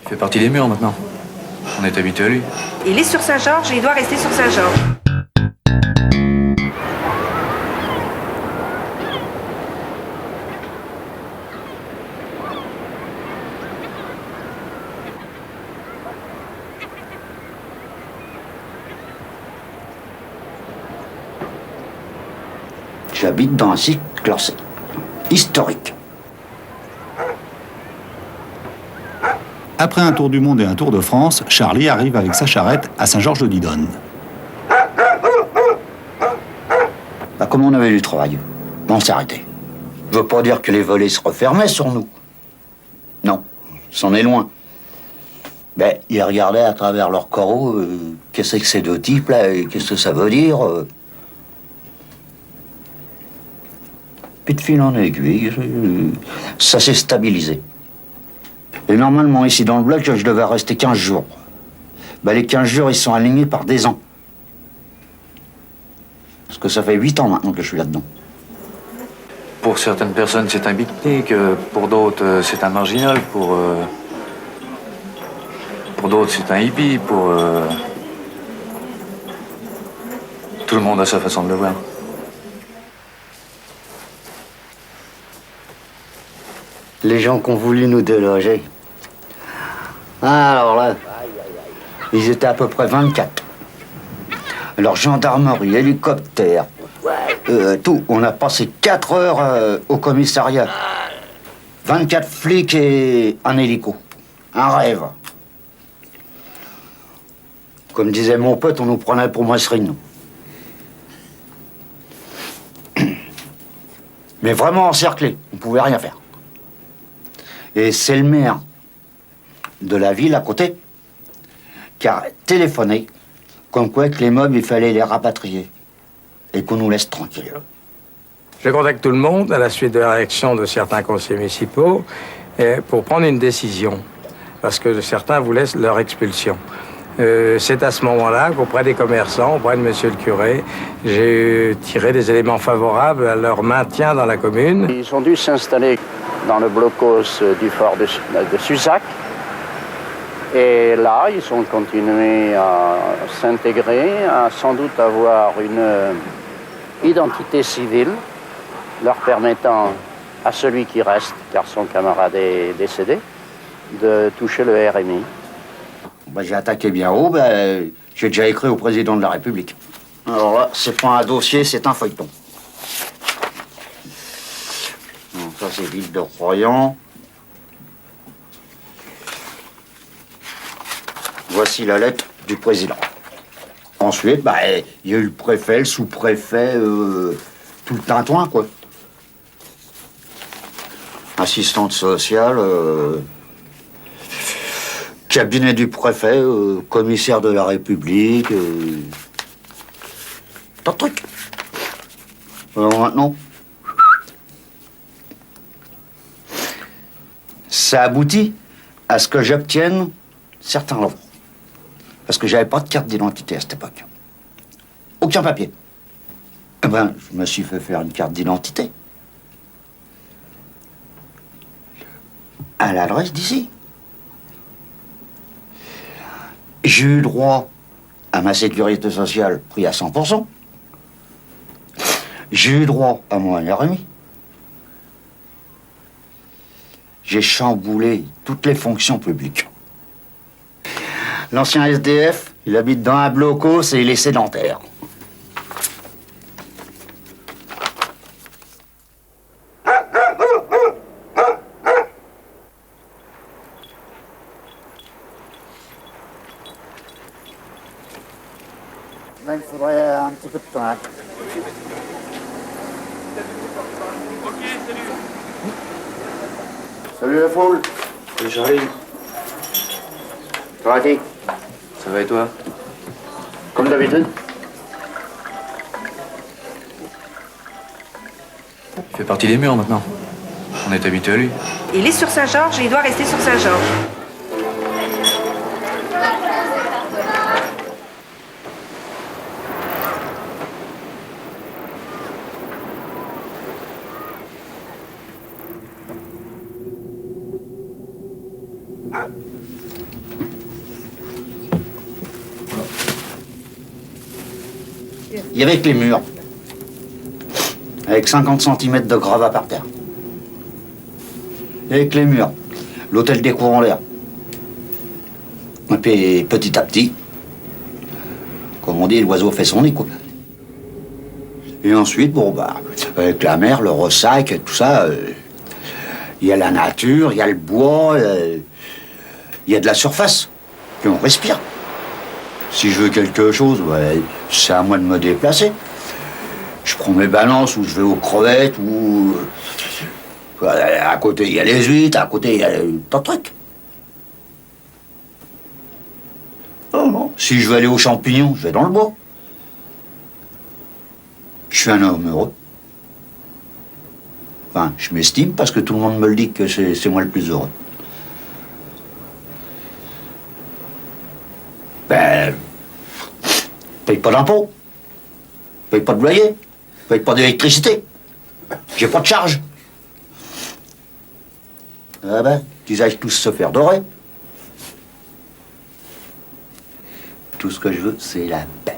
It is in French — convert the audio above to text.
Il fait partie des murs maintenant. On est habitué à lui. Il est sur Saint-Georges et il doit rester sur Saint-Georges. J'habite dans un site classé, historique. Après un tour du monde et un tour de France, Charlie arrive avec sa charrette à Saint-Georges-de-Didonne. Bah, comme on avait du travail, on s'est arrêté. Je veux pas dire que les volets se refermaient sur nous. Non, c'en est loin. Ben, ils regardaient à travers leurs coraux, qu'est-ce que ces deux types là, et qu'est-ce que ça veut dire. Puis de fil en aiguille, ça s'est stabilisé. Et normalement, ici dans le bloc, je devais rester 15 jours. Ben, les 15 jours, ils sont alignés par des ans. Parce que ça fait 8 ans maintenant que je suis là-dedans. Pour certaines personnes, c'est un beatnik. Pour d'autres, c'est un marginal. Pour d'autres, c'est un hippie. Tout le monde a sa façon de le voir. Les gens qui ont voulu nous déloger. Alors là, ils étaient à peu près 24. Alors gendarmerie, hélicoptère, tout. On a passé 4 heures au commissariat. 24 flics et un hélico. Un rêve. Comme disait mon pote, on nous prenait pour Masserine. Mais vraiment encerclés, on pouvait rien faire. Et c'est le maire de la ville à côté qui a téléphoné comme quoi que les meubles, il fallait les rapatrier et qu'on nous laisse tranquilles. Je contacte tout le monde à la suite de la réaction de certains conseillers municipaux pour prendre une décision, parce que certains voulaient leur expulsion. C'est à ce moment-là qu'auprès des commerçants, auprès de monsieur le curé, j'ai tiré des éléments favorables à leur maintien dans la commune. Ils ont dû s'installer dans le blocos du fort de Suzac. Et là, ils ont continué à s'intégrer, à sans doute avoir une identité civile, leur permettant à celui qui reste, car son camarade est décédé, de toucher le RMI. Ben, j'ai attaqué bien haut, ben, j'ai déjà écrit au président de la République. Alors là, c'est pas un dossier, c'est un feuilleton. Donc, ça, c'est Ville de Royan. Voici la lettre du président. Ensuite, bah, il y a eu le préfet, le sous-préfet, tout le tintouin, quoi. Assistante sociale, cabinet du préfet, commissaire de la République, tant de trucs. Alors maintenant, ça aboutit à ce que j'obtienne certains droits. Parce que j'avais pas de carte d'identité à cette époque. Aucun papier. Eh ben, je me suis fait faire une carte d'identité. À l'adresse d'ici. J'ai eu droit à ma sécurité sociale pris à 100%. J'ai eu droit à mon RMI. J'ai chamboulé toutes les fonctions publiques. L'ancien SDF, il habite dans un blocos et il est sédentaire. Là, il faudrait un petit peu de temps. Hein. Ok, salut. Salut la foule. Salut Charlie. Ça va, Dick? Ça va et toi? Comme d'habitude. Il fait partie des murs maintenant. On est habitué à lui. Il est sur Saint-Georges et il doit rester sur Saint-Georges. Il y avait que les murs. Avec 50 cm de gravats par terre. Il y avait que les murs. L'hôtel des courants l'air. Et puis petit à petit, comme on dit, l'oiseau fait son nid, quoi. Et ensuite, bon, bah, avec la mer, le ressac et tout ça, il y a la nature, il y a le bois, il y a de la surface. Puis on respire. Si je veux quelque chose, ouais, c'est à moi de me déplacer. Je prends mes balances ou je vais aux crevettes ou... à côté, il y a les huîtres, à côté, il y a tant de trucs. Oh non. Si je veux aller aux champignons, je vais dans le bois. Je suis un homme heureux. Enfin, je m'estime parce que tout le monde me le dit que c'est moi le plus heureux. Ben, paye pas d'impôts, paye pas de loyer, paye pas d'électricité, j'ai pas de charge. Ah ben, qu'ils aillent tous se faire dorer. Tout ce que je veux, c'est la paix.